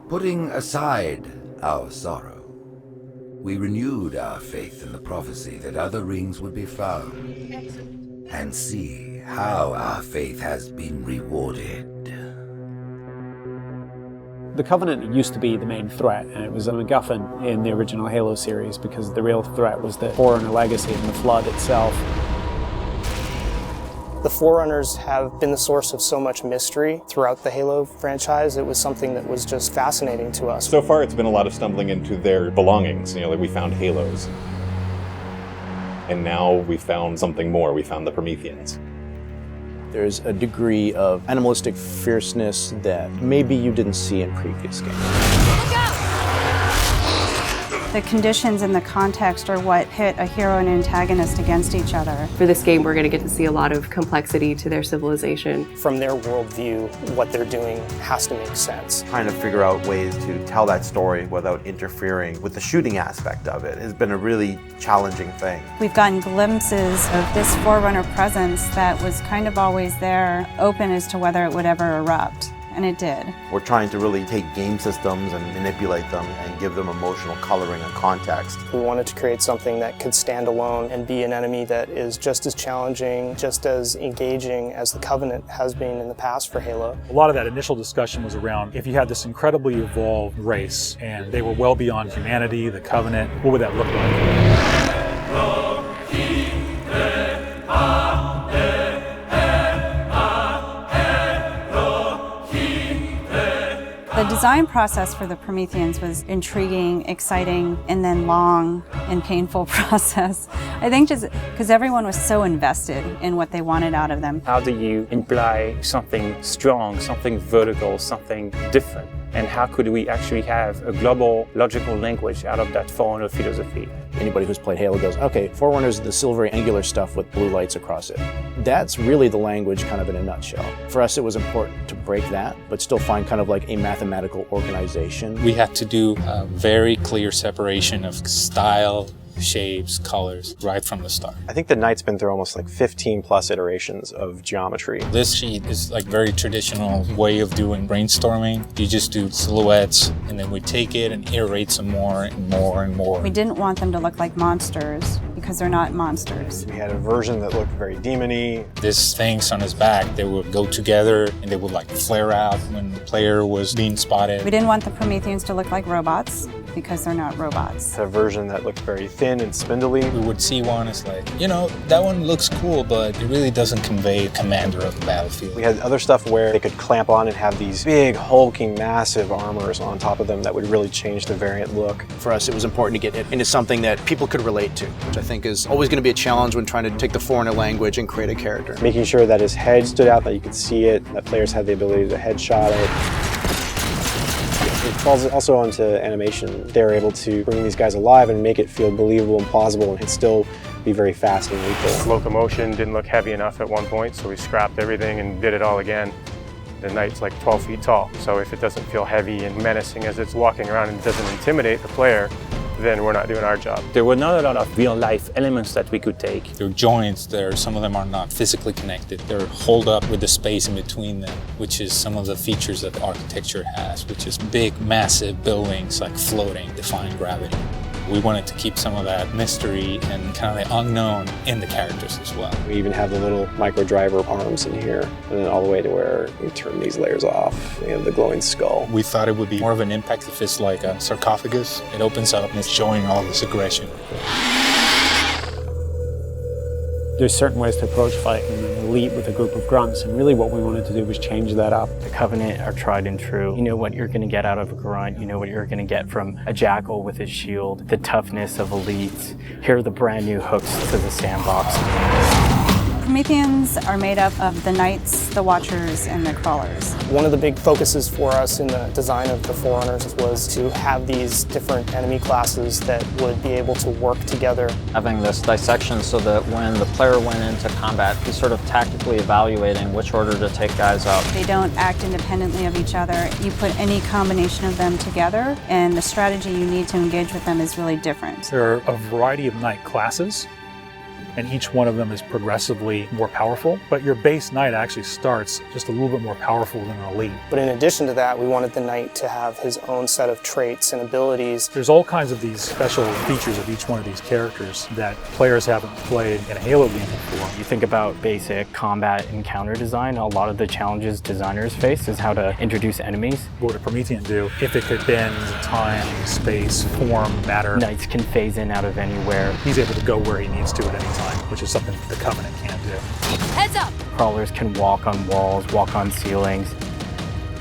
Putting aside our sorrow, we renewed our faith in the prophecy that other rings would be found, and see how our faith has been rewarded. The Covenant used to be the main threat, and it was a MacGuffin in the original Halo series because the real threat was the Forerunner legacy and the Flood itself. The Forerunners have been the source of so much mystery throughout the Halo franchise. It was something that was just fascinating to us. So far, it's been a lot of stumbling into their belongings. Like we found Halos. And now we found something more. We found the Prometheans. There's a degree of animalistic fierceness that maybe you didn't see in previous games. Look out! The conditions and the context are what pit a hero and antagonist against each other. For this game, we're going to get to see a lot of complexity to their civilization. From their worldview, what they're doing has to make sense. Trying to figure out ways to tell that story without interfering with the shooting aspect of it has been a really challenging thing. We've gotten glimpses of this Forerunner presence that was kind of always there, open as to whether it would ever erupt. And it did. We're trying to really take game systems and manipulate them and give them emotional coloring and context. We wanted to create something that could stand alone and be an enemy that is just as challenging, just as engaging as the Covenant has been in the past for Halo. A lot of that initial discussion was around if you had this incredibly evolved race and they were well beyond humanity, the Covenant, what would that look like? The design process for the Prometheans was intriguing, exciting, and then long and painful process. I think just because everyone was so invested in what they wanted out of them. How do you imply something strong, something vertical, something different? And how could we actually have a global logical language out of that Forerunner philosophy? Anybody who's played Halo goes, okay, Forerunners is the silvery angular stuff with blue lights across it. That's really the language kind of in a nutshell. For us, it was important to break that, but still find kind of like a mathematical organization. We had to do a very clear separation of style, shapes, colors, right from the start. I think the Knight's been through almost like 15 plus iterations of geometry. This sheet is like very traditional way of doing brainstorming. You just do silhouettes and then we take it and iterate some more and more and more. We didn't want them to look like monsters because they're not monsters. We had a version that looked very demon-y. These things on his back, they would go together and they would like flare out when the player was being spotted. We didn't want the Prometheans to look like robots because they're not robots. A version that looked very thin and spindly. We would see one as like, you know, that one looks cool, but it really doesn't convey commander of the battlefield. We had other stuff where they could clamp on and have these big, hulking, massive armors on top of them that would really change the variant look. For us, it was important to get it into something that people could relate to, which I think is always going to be a challenge when trying to take the Foreigner language and create a character. Making sure that his head stood out, that you could see it, that players had the ability to headshot it. It falls also onto animation. They were able to bring these guys alive and make it feel believable and plausible and still be very fast and lethal. Locomotion didn't look heavy enough at one point, so we scrapped everything and did it all again. The Knight's like 12 feet tall, so if it doesn't feel heavy and menacing as it's walking around and doesn't intimidate the player, then we're not doing our job. There were not a lot of real-life elements that we could take. There are joints there, some of them are not physically connected. They're holed up with the space in between them, which is some of the features that the architecture has, which is big, massive buildings like floating, defying gravity. We wanted to keep some of that mystery and kind of the unknown in the characters as well. We even have the little micro driver arms in here, and then all the way to where we turn these layers off. We have the glowing skull. We thought it would be more of an impact if it's like a sarcophagus. It opens up and it's showing all this aggression. There's certain ways to approach fighting an elite with a group of grunts, and really what we wanted to do was change that up. The Covenant are tried and true. You know what you're going to get out of a grunt. You know what you're going to get from a jackal with his shield. The toughness of elites. Here are the brand new hooks to the sandbox. Prometheans are made up of the Knights, the Watchers, and the Crawlers. One of the big focuses for us in the design of the Forerunners was to have these different enemy classes that would be able to work together. Having this dissection so that when the player went into combat, he's sort of tactically evaluating which order to take guys out. They don't act independently of each other. You put any combination of them together, and the strategy you need to engage with them is really different. There are a variety of Knight classes. and each one of them is progressively more powerful. But your base knight actually starts just a little bit more powerful than an elite. But in addition to that, we wanted the knight to have his own set of traits and abilities. There's all kinds of these special features of each one of these characters that players haven't played in a Halo game before. You think about basic combat encounter design, a lot of the challenges designers face is how to introduce enemies. What would a Promethean do if it could bend time, space, form, matter? Knights can phase in out of anywhere. He's able to go where he needs to at any time, which is something the Covenant can't do. Heads up! Crawlers can walk on walls, walk on ceilings.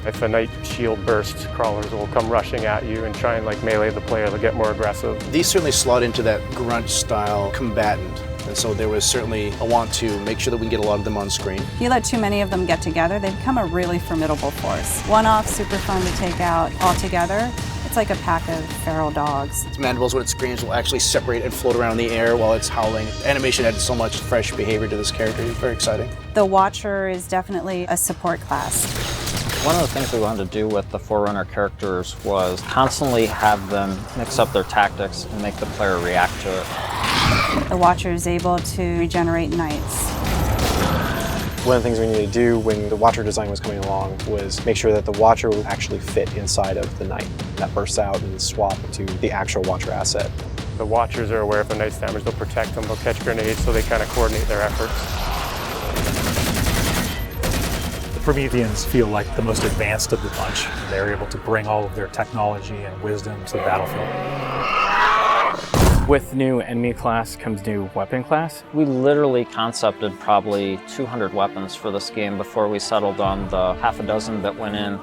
If a knight shield bursts, crawlers will come rushing at you and try and like melee the player to get more aggressive. These certainly slot into that grunt style combatant. And so there was certainly a want to make sure that we can get a lot of them on screen. If you let too many of them get together, they become a really formidable force. One-off, super fun to take out all together. It's like a pack of feral dogs. Its mandibles, when it screams, will actually separate and float around in the air while it's howling. Animation added so much fresh behavior to this character. It's very exciting. The Watcher is definitely a support class. One of the things we wanted to do with the Forerunner characters was constantly have them mix up their tactics and make the player react to it. The Watcher is able to regenerate knights. One of the things we needed to do when the Watcher design was coming along was make sure that the Watcher would actually fit inside of the Knight. That bursts out and swap to the actual Watcher asset. The Watchers are aware if a knight's damaged, they'll protect them, they'll catch grenades, so they kind of coordinate their efforts. The Prometheans feel like the most advanced of the bunch. They're able to bring all of their technology and wisdom to the battlefield. With new enemy class comes new weapon class. We literally concepted probably 200 weapons for this game before we settled on the half a dozen that went in.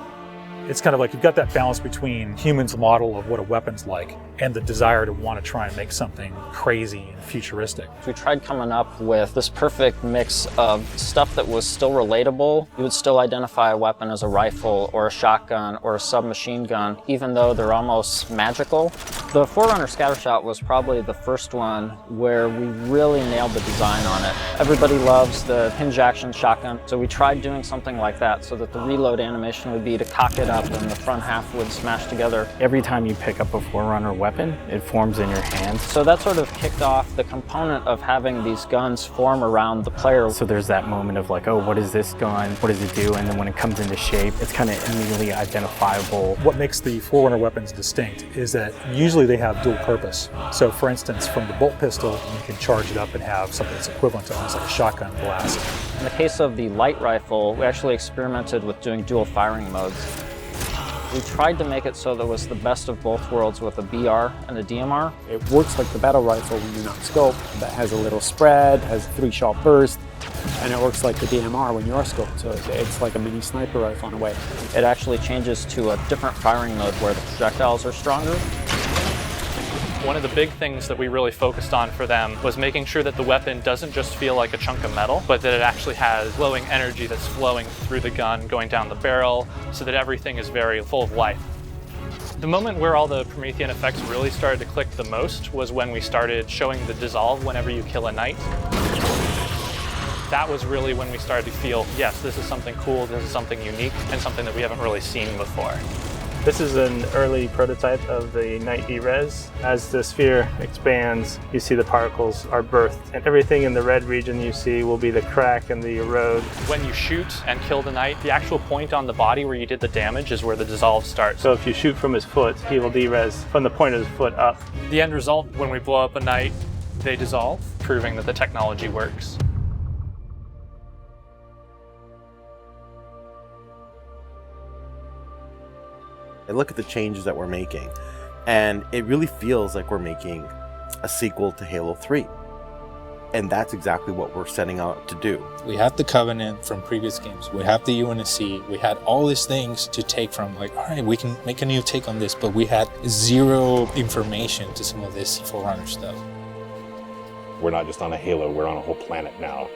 It's kind of like you've got that balance between humans' model of what a weapon's like and the desire to want to try and make something crazy and futuristic. We tried coming up with this perfect mix of stuff that was still relatable. You would still identify a weapon as a rifle or a shotgun or a submachine gun, even though they're almost magical. The Forerunner Scattershot was probably the first one where we really nailed the design on it. Everybody loves the hinge action shotgun, so we tried doing something like that so that the reload animation would be to cock it up and the front half would smash together. Every time you pick up a Forerunner weapon, it forms in your hand. So that sort of kicked off the component of having these guns form around the player. So there's that moment of like, oh, what is this gun? What does it do? And then when it comes into shape, it's kind of immediately identifiable. What makes the Forerunner weapons distinct is that usually they have dual purpose. So for instance, from the bolt pistol, you can charge it up and have something that's equivalent to almost like a shotgun blast. In the case of the light rifle, we actually experimented with doing dual firing modes. We tried to make it so that it was the best of both worlds with a BR and a DMR. It works like the battle rifle when you're not scoped. That has a little spread, has a 3-shot burst, and it works like the DMR when you are scoped. So it's like a mini sniper rifle in a way. It actually changes to a different firing mode where the projectiles are stronger. One of the big things that we really focused on for them was making sure that the weapon doesn't just feel like a chunk of metal, but that it actually has glowing energy that's flowing through the gun, going down the barrel, so that everything is very full of life. The moment where all the Promethean effects really started to click the most was when we started showing the dissolve whenever you kill a knight. That was really when we started to feel, yes, this is something cool, this is something unique, and something that we haven't really seen before. This is an early prototype of the Knight E-Res. As the sphere expands, you see the particles are birthed, and everything in the red region you see will be the crack and the erode. When you shoot and kill the knight, the actual point on the body where you did the damage is where the dissolve starts. So if you shoot from his foot, he will de-res from the point of his foot up. The end result, when we blow up a knight, they dissolve, proving that the technology works. I look at the changes that we're making, and it really feels like we're making a sequel to Halo 3. And that's exactly what we're setting out to do. We had the Covenant from previous games. We have the UNSC. We had all these things to take from, like, all right, we can make a new take on this, but we had zero information to some of this Forerunner stuff. We're not just on a Halo, we're on a whole planet now.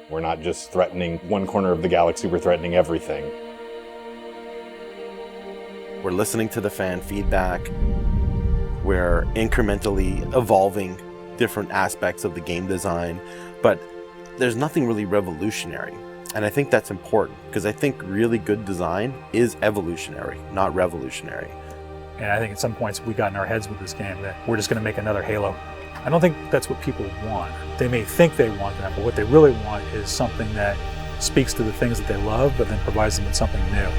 We're not just threatening one corner of the galaxy, we're threatening everything. We're listening to the fan feedback. We're incrementally evolving different aspects of the game design, but there's nothing really revolutionary. And I think that's important, because I think really good design is evolutionary, not revolutionary. And I think at some points we got in our heads with this game that we're just going to make another Halo. I don't think that's what people want. They may think they want that, but what they really want is something that speaks to the things that they love, but then provides them with something new.